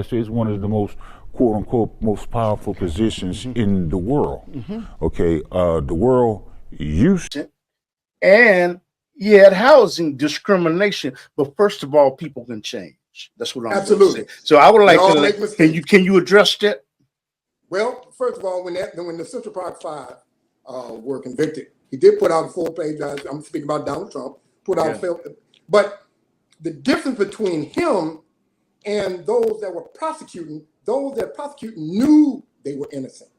United States, one of the most quote unquote most powerful positions in the world. Okay, the world used to, and you had housing discrimination, but first of all, people can change. That's what I'm Absolutely. saying. So I would like to can you address that? Well, first of all, when the Central Park Five were convicted, he did put out a full page. I'm speaking about Donald Trump. But the difference between him and those that prosecuting knew they were innocent.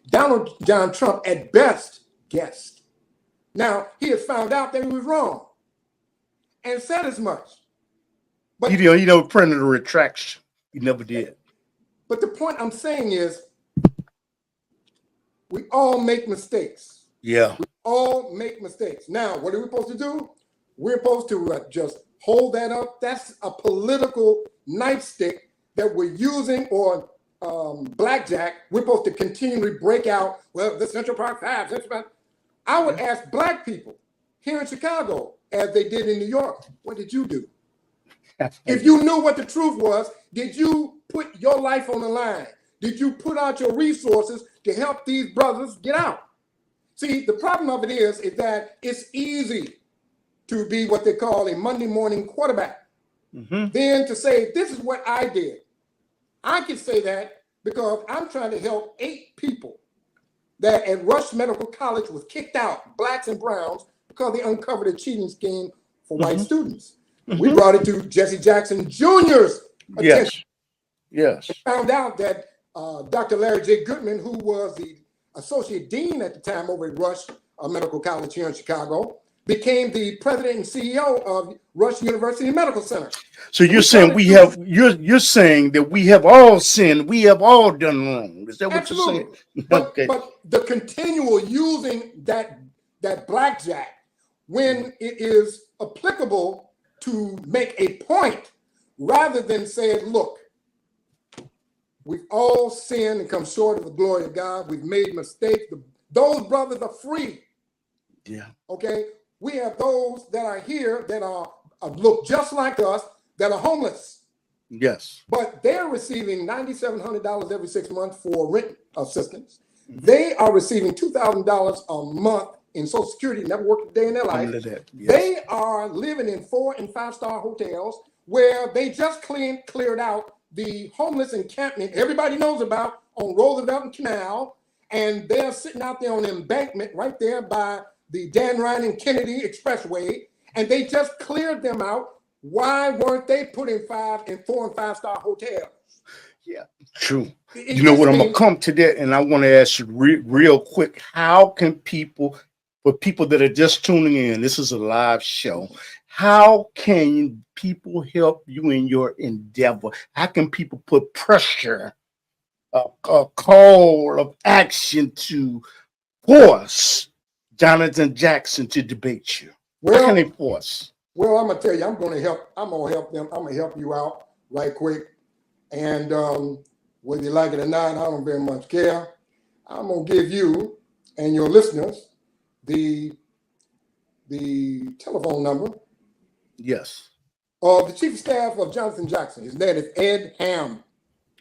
Donald John Trump, at best, guessed. Now, he has found out that he was wrong and said as much. But Predator retraction. He never did. But the point I'm saying is, we all make mistakes. Yeah. We all make mistakes. Now, what are we supposed to do? We're supposed to just hold that up. That's a political nightstick that we're using, or blackjack. We're supposed to continually break out, well, the Central Park Five. I would ask black people here in Chicago, as they did in New York, what did you do? If you knew what the truth was, did you put your life on the line? Did you put out your resources to help these brothers get out? See, the problem of it is that it's easy to be what they call a Monday morning quarterback. Then to say, this is what I did. I can say that because I'm trying to help 8 people that at Rush Medical College was kicked out, blacks and browns, because they uncovered a cheating scheme for white students. We brought it to Jesse Jackson Jr.'s attention. Yes. Found out that Dr. Larry J. Goodman, who was the associate dean at the time over at Rush Medical College here in Chicago, became the president and CEO of Rush University Medical Center. So you're saying you're saying that we have all sinned, we have all done wrong. Is that what you're saying? But the continual using that blackjack when it is applicable to make a point, rather than saying, look, we've all sinned and come short of the glory of God. We've made mistakes. Those brothers are free. Yeah. Okay. We have those that are here that look just like us, that are homeless. Yes. But they're receiving $9,700 every 6 months for rent assistance. They are receiving $2,000 a month in Social Security, never worked a day in their life. Yes. They are living in 4- and 5-star hotels where they just cleared out the homeless encampment everybody knows about on Roosevelt and Canal, and they're sitting out there on the embankment right there by the Dan Ryan and Kennedy Expressway, and they just cleared them out. Why weren't they put in 4- and 5-star hotels? Yeah, true. You know what? I'm gonna come to that, and I want to ask you real quick: how can people, for people that are just tuning in, this is a live show. How can people help you in your endeavor? How can people put pressure, a call of action to force Jonathan Jackson to debate you? How can they force? Well, I'm gonna tell you, I'm gonna help them. I'm gonna help you out right quick. And whether you like it or not, I don't very much care. I'm gonna give you and your listeners the telephone number. Yes. Of the chief of staff of Jonathan Jackson. His name is Ed Ham.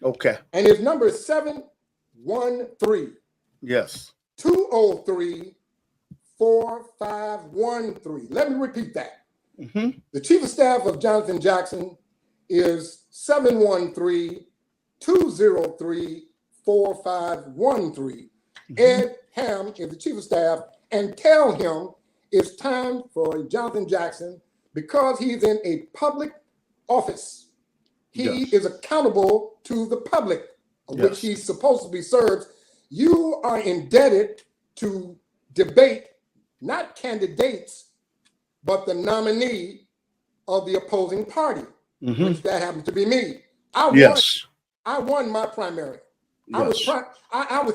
Okay. And his number is 713. Yes. 203-4513. Let me repeat that. The chief of staff of Jonathan Jackson is 713-203-4513. Ed Ham is the chief of staff, and tell him it's time for Jonathan Jackson, because he's in a public office. He is accountable to the public, of which he's supposed to be served. You are indebted to debate not candidates, but the nominee of the opposing party, which that happens to be me. I won my primary. I was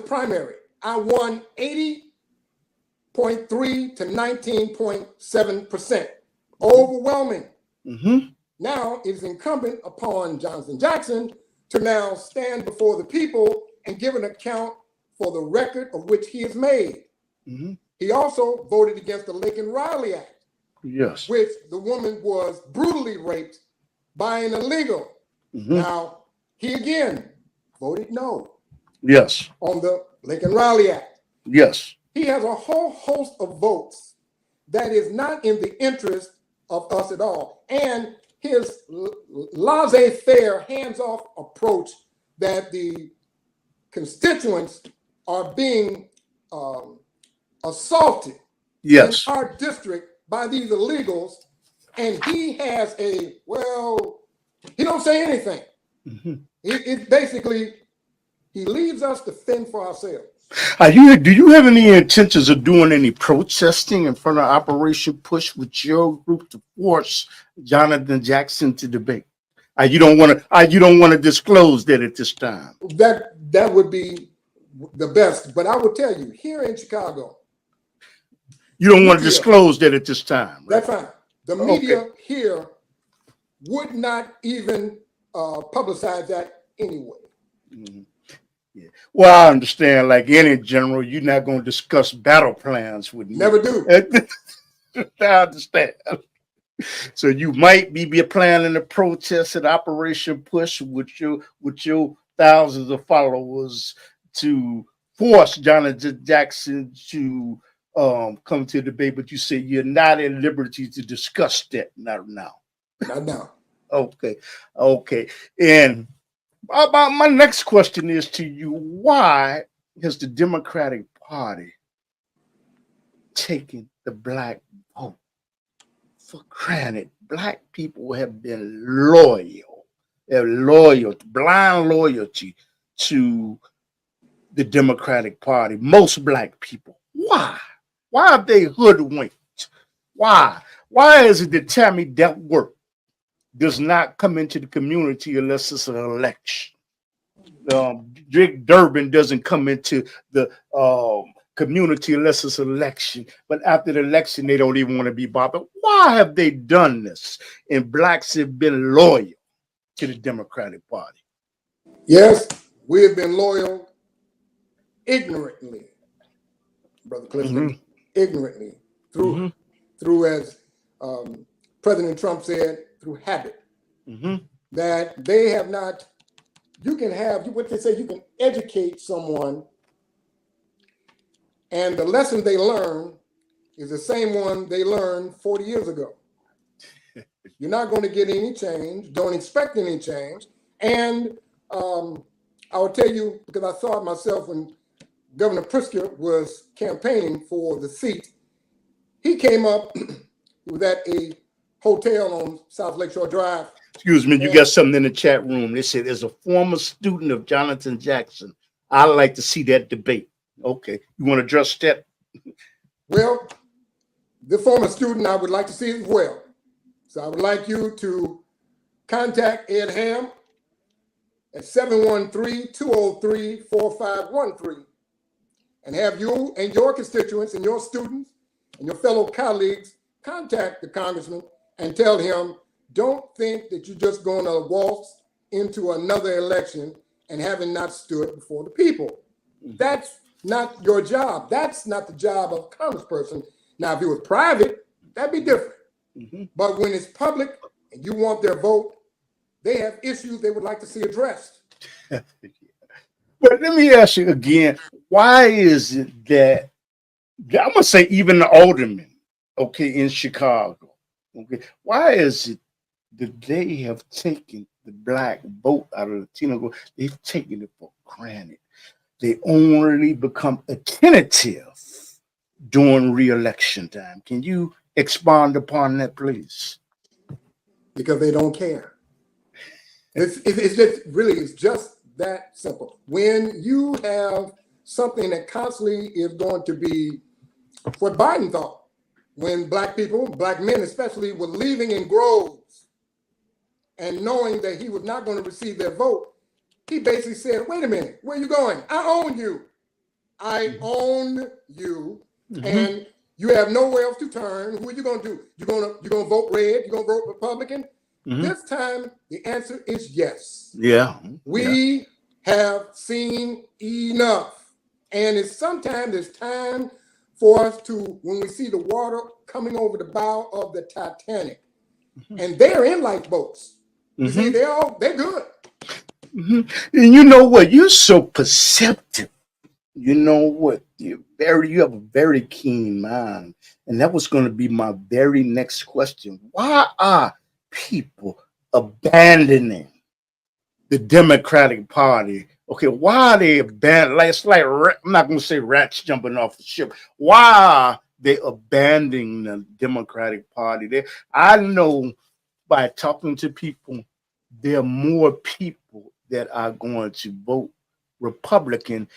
primary. I won 80.3 to 19.7%. Overwhelming. Now it is incumbent upon Jonathan Jackson to now stand before the people and give an account for the record of which he has made. He also voted against the Lincoln Riley Act, which the woman was brutally raped by an illegal. Now, He again voted no Yes. on the Lincoln-Raleigh Act. Yes. He has a whole host of votes that is not in the interest of us at all. And his laissez-faire, hands-off approach that the constituents are being assaulted Yes. in our district by these illegals, and he has he don't say anything. It basically, he leaves us to fend for ourselves. Do you have any intentions of doing any protesting in front of Operation Push with your group to force Jonathan Jackson to debate? You don't want to disclose that at this time. That would be the best. But I will tell you, here in Chicago, you don't want to disclose that at this time. Right? That's fine. The media here would not even publicize that anyway. Mm-hmm. Yeah. Well, I understand. Like any general, you're not going to discuss battle plans with me. Never do. I understand. So you might be planning a protest at Operation Push with your thousands of followers to force Jonathan Jackson to come to the debate, but you say you're not at liberty to discuss that not now. Not now. Okay. And my next question is to you: why has the Democratic Party taken the black vote for granted? Black people have been blind loyalty to the Democratic Party. Most black people. Why? Why are they hoodwinked? Why? Why is it that Tammy Duckworth does not come into the community unless it's an election? Dick Durbin doesn't come into the community unless it's an election. But after the election, they don't even want to be bothered. Why have they done this? And blacks have been loyal to the Democratic Party. Yes, we have been loyal ignorantly, Brother Clifton, ignorantly through as President Trump said, through habit. That they have not. You can have what they say. You can educate someone, and the lesson they learn is the same one they learned 40 years ago. You're not going to get any change. Don't expect any change. And I will tell you, because I saw it myself when Governor Pritzker was campaigning for the seat. He came up, he was at a hotel on South Lakeshore Drive. Excuse me, you got something in the chat room. They said, as a former student of Jonathan Jackson, I'd like to see that debate. Okay, you want to address that? Well, the former student, I would like to see it as well. So I would like you to contact Ed Ham at 713-203-4513 and have you and your constituents and your students and your fellow colleagues contact the congressman and tell him, don't think that you're just going to waltz into another election and having not stood before the people. That's not your job. That's not the job of a congressperson. Now, if it was private, that'd be different. But when it's public and you want their vote, they have issues they would like to see addressed. But let me ask you again, why is it that, I'm going to say even the aldermen, in Chicago, why is it that they have taken the black vote out of Latino? They've taken it for granted. They only become attentive during re-election time. Can you expound upon that, please? Because they don't care. It's just really, it's just that simple. When you have something that constantly is going to be what Biden thought, when black people, black men especially, were leaving in groves and knowing that he was not going to receive their vote, he basically said, wait a minute, where are you going? I own you. I own you, and you have nowhere else to turn. Who are you going to do? You're going to vote red? You're going to vote Republican? This time, the answer is yes. Yeah. We have seen enough. And sometimes it's time for us to, when we see the water coming over the bow of the Titanic, and they're in lifeboats. You see, they're good. And you know what? You're so perceptive. You know what? You have a very keen mind. And that was going to be my very next question. Why are people abandoning the Democratic Party? Okay, why are they abandoning? Like, I'm not going to say rats jumping off the ship. Why are they abandoning the Democratic Party? I know by talking to people, there are more people that are going to vote Republican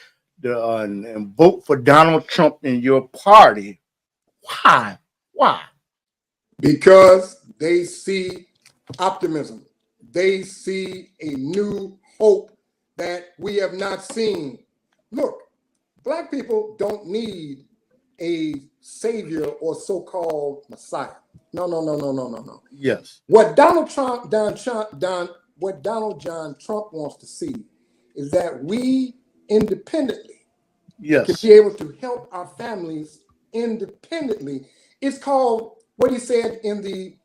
and vote for Donald Trump in your party. Why? Why? Because they see optimism. They see a new hope that we have not seen. Look, Black people don't need a savior or so-called Messiah. No, no, no, no, no, no, no. Yes. What Donald John Trump wants to see is that we independently can Yes. be able to help our families independently. It's called what he said in the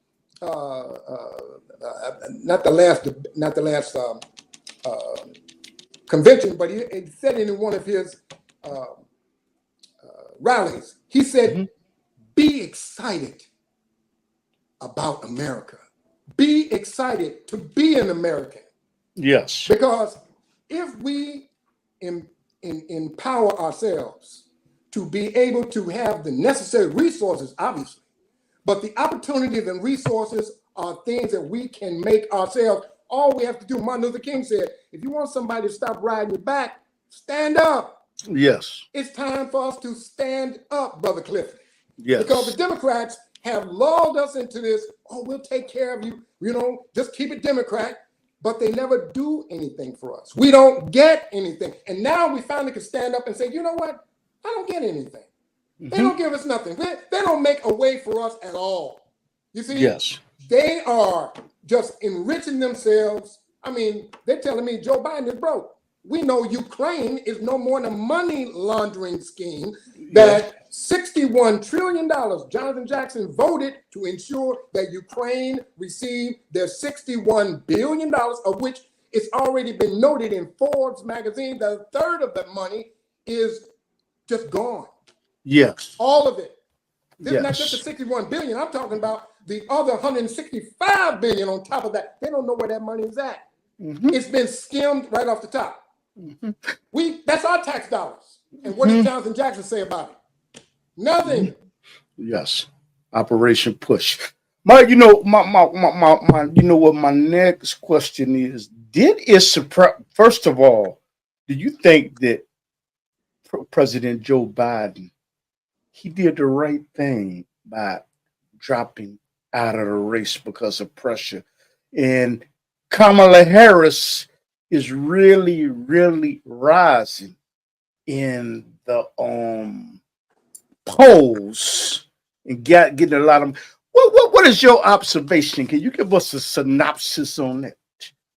not the last convention, but he said it in one of his rallies. He said, "Be excited about America. Be excited to be an American." Yes. Because if we empower ourselves to be able to have the necessary resources, obviously, but the opportunities and resources are things that we can make ourselves. All we have to do, Martin Luther King said, if you want somebody to stop riding your back, stand up. Yes. It's time for us to stand up, Brother Clifford. Yes. Because the Democrats have lulled us into this, oh, we'll take care of you, just keep it Democrat. But they never do anything for us. We don't get anything. And now we finally can stand up and say, you know what? I don't get anything. They don't give us nothing. They don't make a way for us at all. You see? Yes. They are just enriching themselves. I mean, they're telling me Joe Biden is broke. We know Ukraine is no more than a money laundering scheme that $61 trillion, Jonathan Jackson voted to ensure that Ukraine received their $61 billion, of which it's already been noted in Forbes magazine that a third of that money is just gone. Yes. All of it. This is not just the 61 billion. I'm talking about the other 165 billion on top of that. They don't know where that money is at. It's been skimmed right off the top. That's our tax dollars. And what did Jonathan Jackson say about it? Nothing. Yes. Operation Push. My you know what my next question is? First of all, do you think that President Joe Biden, he did the right thing by dropping out of the race because of pressure? And Kamala Harris is really, really rising in the polls and getting a lot of. What is your observation? Can you give us a synopsis on that?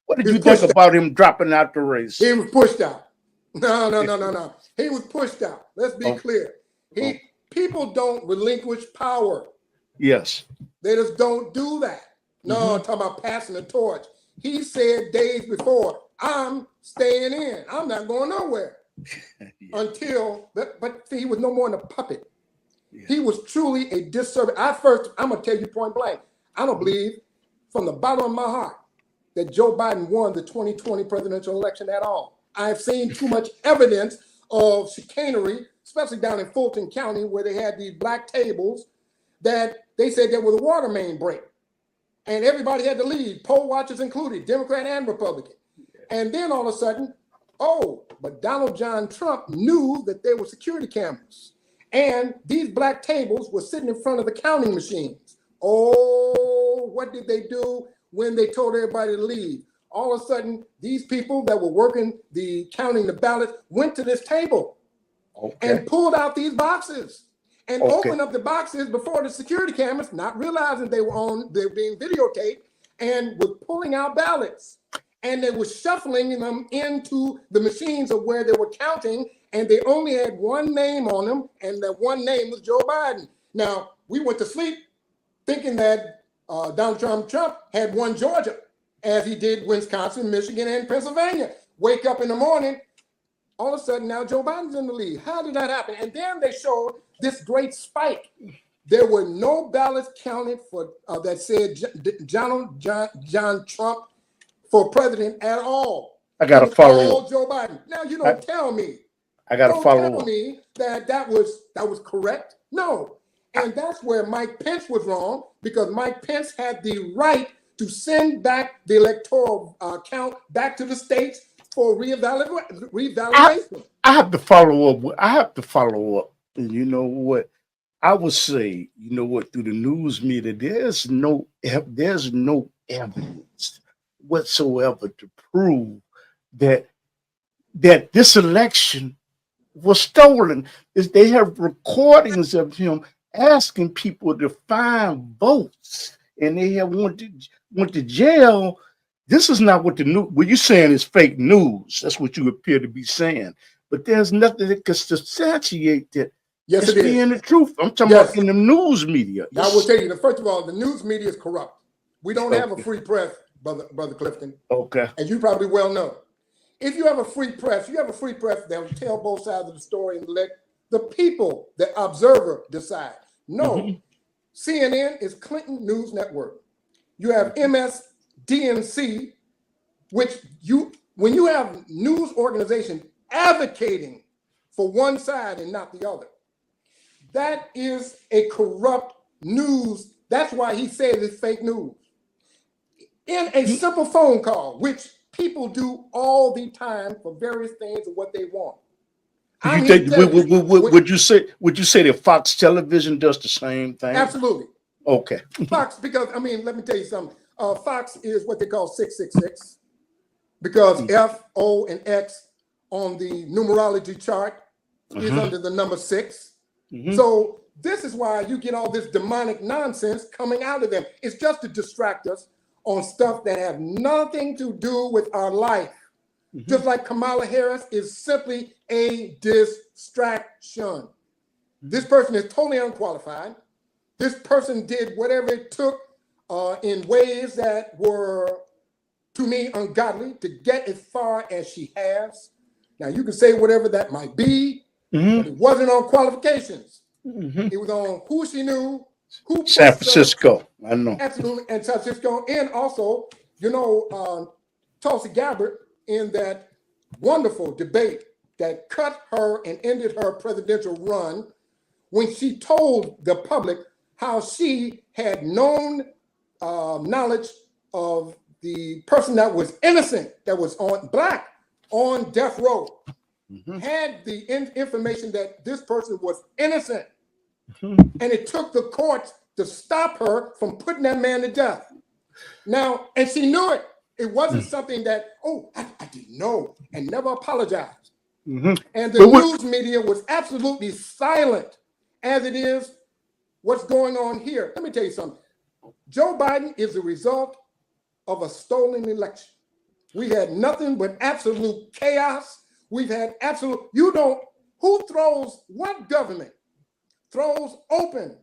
What did you think about him dropping out the race? He was pushed out. No. He was pushed out. Let's be clear. People don't relinquish power. Yes. They just don't do that. No, I'm talking about passing the torch. He said days before, I'm staying in. I'm not going nowhere. Until, but he was no more than a puppet. He was truly a disservice. I'm going to tell you point blank, I don't believe from the bottom of my heart that Joe Biden won the 2020 presidential election at all. I've seen too much evidence of chicanery, especially down in Fulton County, where they had these black tables that they said there was a water main break. And everybody had to leave, poll watchers included, Democrat and Republican. And then all of a sudden, but Donald John Trump knew that there were security cameras. And these black tables were sitting in front of the counting machines. Oh, what did they do when they told everybody to leave? All of a sudden, these people that were working counting the ballots went to this table and pulled out these boxes and opened up the boxes before the security cameras, not realizing they were being videotaped, and were pulling out ballots. And they were shuffling them into the machines of where they were counting, and they only had one name on them, and that one name was Joe Biden. Now, we went to sleep thinking that Donald Trump had won Georgia, as he did Wisconsin, Michigan, and Pennsylvania. Wake up in the morning, all of a sudden now Joe Biden's in the lead. How did that happen? And then they showed this great spike. There were no ballots counted for that said John Trump for president at all. I got to follow up. Joe Biden. Now you don't tell me. I got to follow tell up. me that was correct. No, and that's where Mike Pence was wrong, because Mike Pence had the right to send back the electoral count back to the states for reevaluation. I have to follow up. And you know what? I would say, you know what, through the news media, there's no evidence whatsoever to prove that this election was stolen. They have recordings of him asking people to find votes, and they have went to jail. This is not what the news. What you're saying is fake news. That's what you appear to be saying. But there's nothing that can substantiate that. Yes, it is. Being the truth. I'm talking about in the news media. I will tell you that, first of all, the news media is corrupt. We don't have a free press, Brother Clifton. Okay. And you probably well know. If you have a free press, that will tell both sides of the story and let the people, the observer, decide. No. CNN is Clinton News Network. You have MSDNC, which when you have news organizations advocating for one side and not the other, that is a corrupt news. That's why he says it's fake news. In a simple phone call, which people do all the time for various things and what they want. Would you say that Fox Television does the same thing? Absolutely. Okay. Fox, because let me tell you something. Fox is what they call 666, because F, O, and X on the numerology chart is under the number 6. So this is why you get all this demonic nonsense coming out of them. It's just to distract us on stuff that have nothing to do with our life. Just like Kamala Harris is simply a distraction. This person is totally unqualified. This person did whatever it took in ways that were, to me, ungodly to get as far as she has. Now, you can say whatever that might be, but it wasn't on qualifications. It was on who she knew, who San Francisco. I know. Absolutely. And San Francisco. And also, Tulsi Gabbard, in that wonderful debate that cut her and ended her presidential run, when she told the public how she had known knowledge of the person that was innocent, that was black on death row, had the information that this person was innocent. And it took the courts to stop her from putting that man to death. Now, and she knew it. It wasn't something that, I didn't know, and never apologized. And the news media was absolutely silent, as it is what's going on here. Let me tell you something. Joe Biden is the result of a stolen election. We had nothing but absolute chaos. We've had what government throws open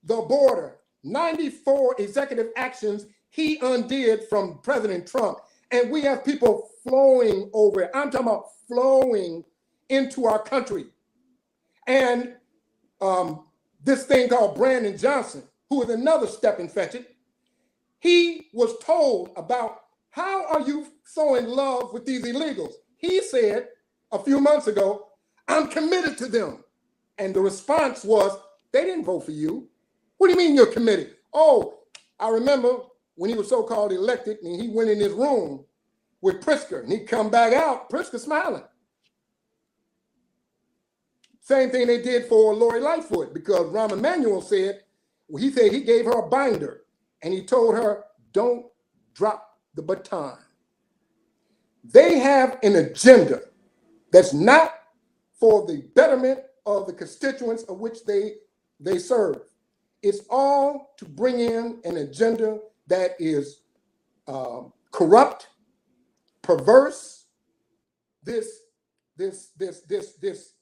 the border? 94 executive actions he undid from President Trump. And we have people flowing over it. I'm talking about flowing into our country. And this thing called Brandon Johnson, who is another step and fetch it, he was told about, how are you so in love with these illegals? He said a few months ago, I'm committed to them. And the response was, they didn't vote for you. What do you mean you're committed? Oh, I remember when he was so-called elected and he went in his room with Pritzker and he come back out, Pritzker smiling. Same thing they did for Lori Lightfoot, because Rahm Emanuel said he gave her a binder and he told her, don't drop the baton. They have an agenda that's not for the betterment of the constituents of which they serve. It's all to bring in an agenda that is corrupt, perverse, this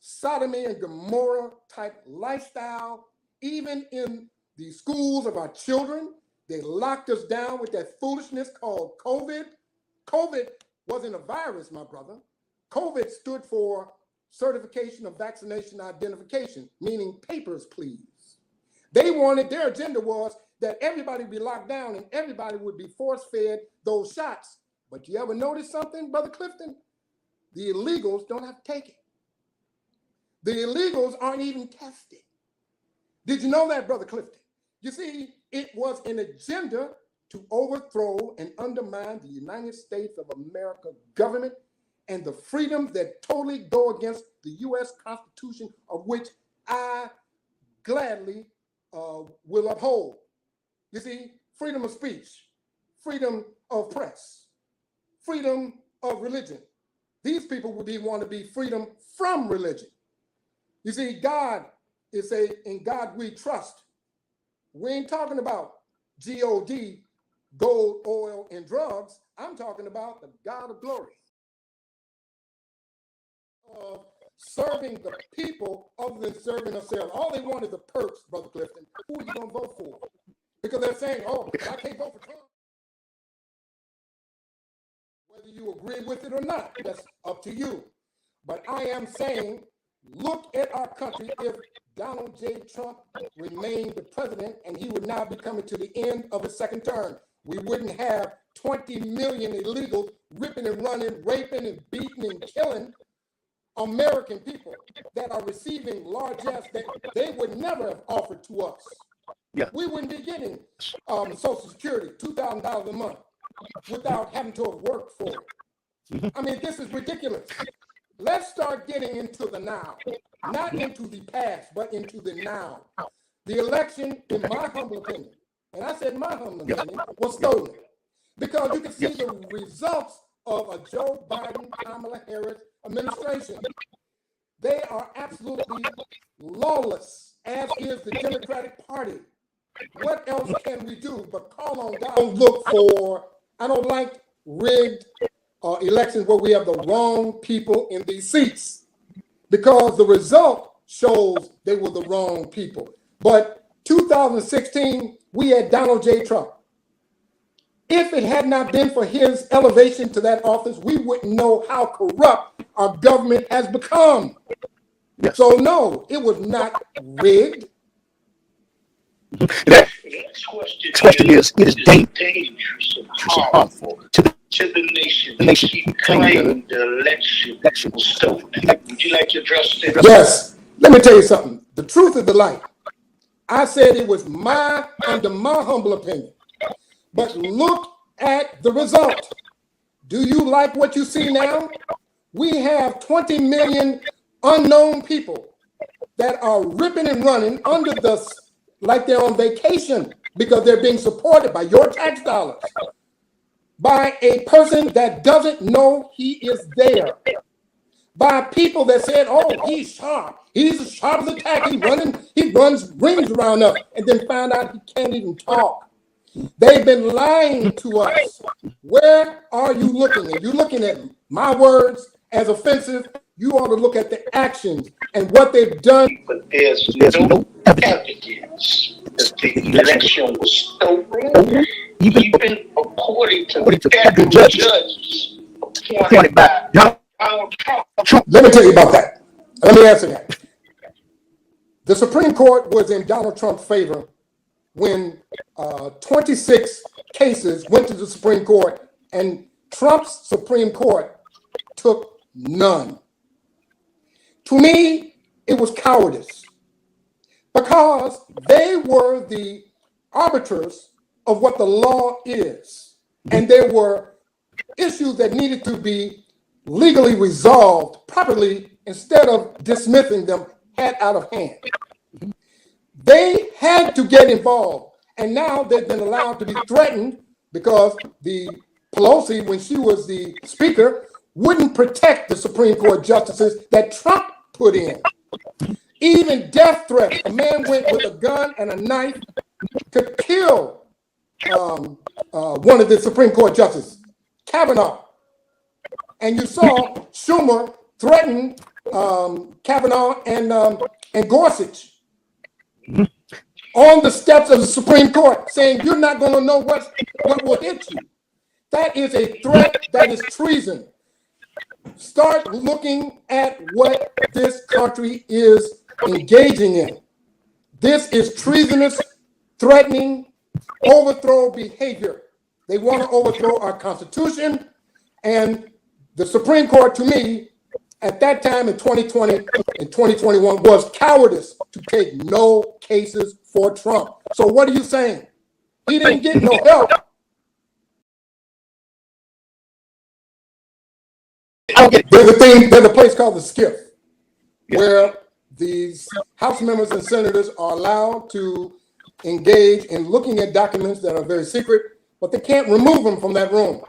sodomy and Gomorrah type lifestyle, even in the schools of our children. They locked us down with that foolishness called COVID. COVID wasn't a virus, my brother. COVID stood for certification of vaccination identification, meaning papers, please. They wanted, their agenda was that everybody would be locked down and everybody would be force-fed those shots. But you ever notice something, Brother Clifton? The illegals don't have to take it. The illegals aren't even tested. Did you know that, Brother Clifton? You see, it was an agenda to overthrow and undermine the United States of America government and the freedoms that totally go against the U.S. Constitution, of which I gladly will uphold. You see, freedom of speech, freedom of press, freedom of religion. These people would want to be freedom from religion. You see, God is in God we trust. We ain't talking about G-O-D, gold, oil, and drugs. I'm talking about the God of glory. Serving the people other than serving themselves. All they want is the perks, Brother Clifton. Who are you going to vote for? Because they're saying, oh, I can't vote for Trump. Whether you agree with it or not, that's up to you. But I am saying, look at our country. If Donald J. Trump remained the president and he would now be coming to the end of his second term, we wouldn't have 20 million illegals ripping and running, raping and beating and killing American people that are receiving largesse that they would never have offered to us. Yeah. We wouldn't be getting Social Security, $2,000 a month, without having to have worked for it. I mean, this is ridiculous. Let's start getting into the now, not into the past, but into the now. The election, in my humble opinion, and I said my humble opinion, was stolen because you can see the results of a Joe Biden, Kamala Harris administration. They are absolutely lawless, as is the Democratic Party. What else can we do but call on God? I don't like rigged elections where we have the wrong people in these seats, because the result shows they were the wrong people. But 2016, we had Donald J. Trump. If it had not been for his elevation to that office, we wouldn't know how corrupt our government has become. Yes. So no, it was not rigged. The next question is, it is dangerous and harmful to the nation keep claiming the election was stolen. Would you like to address this? Yes. Let me tell you something. The truth is the light. I said it was under my humble opinion. But look at the result. Do you like what you see now? We have 20 million unknown people that are ripping and running like they're on vacation, because they're being supported by your tax dollars, by a person that doesn't know he is there, by people that said, oh, he's sharp. He's as sharp as a tack. He runs rings around us, and then found out he can't even talk. They've been lying to us. Where are you looking? Are you looking at my words as offensive? You ought to look at the actions and what they've done. But there's no evidence that the election was stolen, even according to the federal judges appointed by Donald Trump. Let me tell you about that. Let me answer that. The Supreme Court was in Donald Trump's favor when 26 cases went to the Supreme Court, and Trump's Supreme Court took none. To me, it was cowardice, because they were the arbiters of what the law is, and there were issues that needed to be legally resolved properly instead of dismissing them out of hand. They had to get involved, and now they've been allowed to be threatened because the Pelosi, when she was the speaker, wouldn't protect the Supreme Court justices that Trump put in. Even death threats. A man went with a gun and a knife to kill one of the Supreme Court justices, Kavanaugh. And you saw Schumer threaten Kavanaugh and Gorsuch. on the steps of the Supreme Court saying you're not going to know what will hit you. That is a threat. That is treason. Start looking at what this country is engaging in. This is treasonous, threatening, overthrow behavior. They want to overthrow our Constitution, and the Supreme Court, to me, at that time in 2020 and 2021, was cowardice to take no cases for Trump. So what are you saying? He didn't get no help. There's a place called the SCIF, where these House members and senators are allowed to engage in looking at documents that are very secret, but they can't remove them from that room.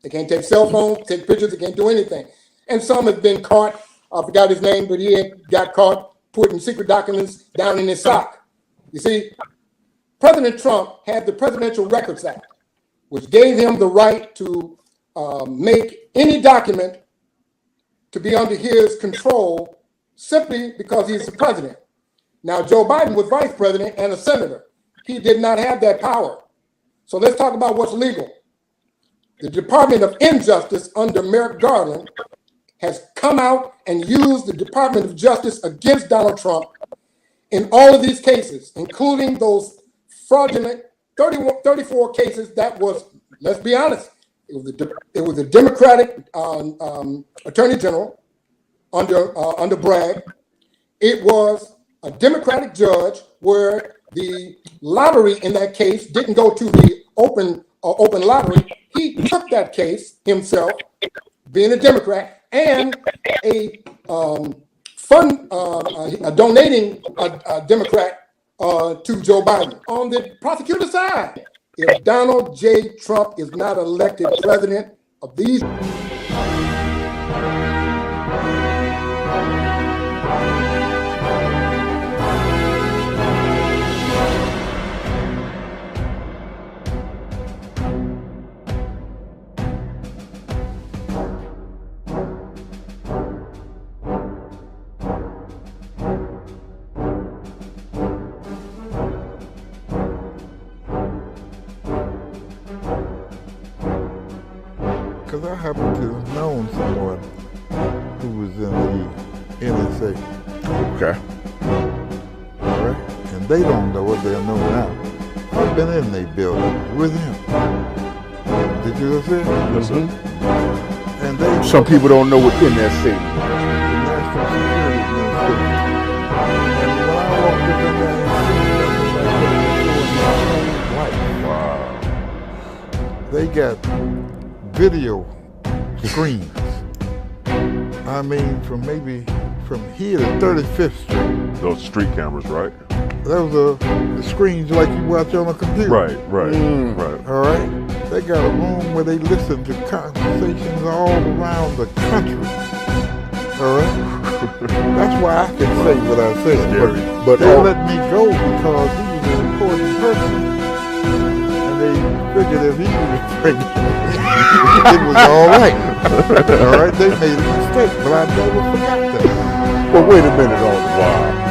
They can't take cell phones, take pictures, they can't do anything. And some have been caught, I forgot his name, but he got caught putting secret documents down in his sock. You see, President Trump had the Presidential Records Act, which gave him the right to make any document to be under his control simply because he's the president. Now, Joe Biden was vice president and a senator. He did not have that power. So let's talk about what's legal. The Department of Injustice under Merrick Garland has come out and used the Department of Justice against Donald Trump in all of these cases, including those fraudulent 34 cases that was, let's be honest, it was a Democratic Attorney General under Bragg. It was a Democratic judge where the lottery in that case didn't go to the open lottery. He took that case himself, being a Democrat, and a donating a Democrat to Joe Biden. On the prosecutor side, if Donald J. Trump is not elected president of these. Because I happen to have known someone who was in the NSA. Okay. All right? And they don't know what they'll know now. I've been in their building with him. Did you see it? Yes, sir. And they... Some people don't know what NSA is. The National Security Administration. And when I walked up in there and seen them, it was like, wow. They got video screens. I mean, from here to 35th Street. Those street cameras, right? Those are the screens like you watch on a computer. Right. Right. All right? They got a room where they listen to conversations all around the country. All right? That's why I can say what I said. But they let me go because he was an important person. And they figured if he was pregnant, it was all right. All right? They made a mistake, but I never forgot that. Well, wait a minute on the wire.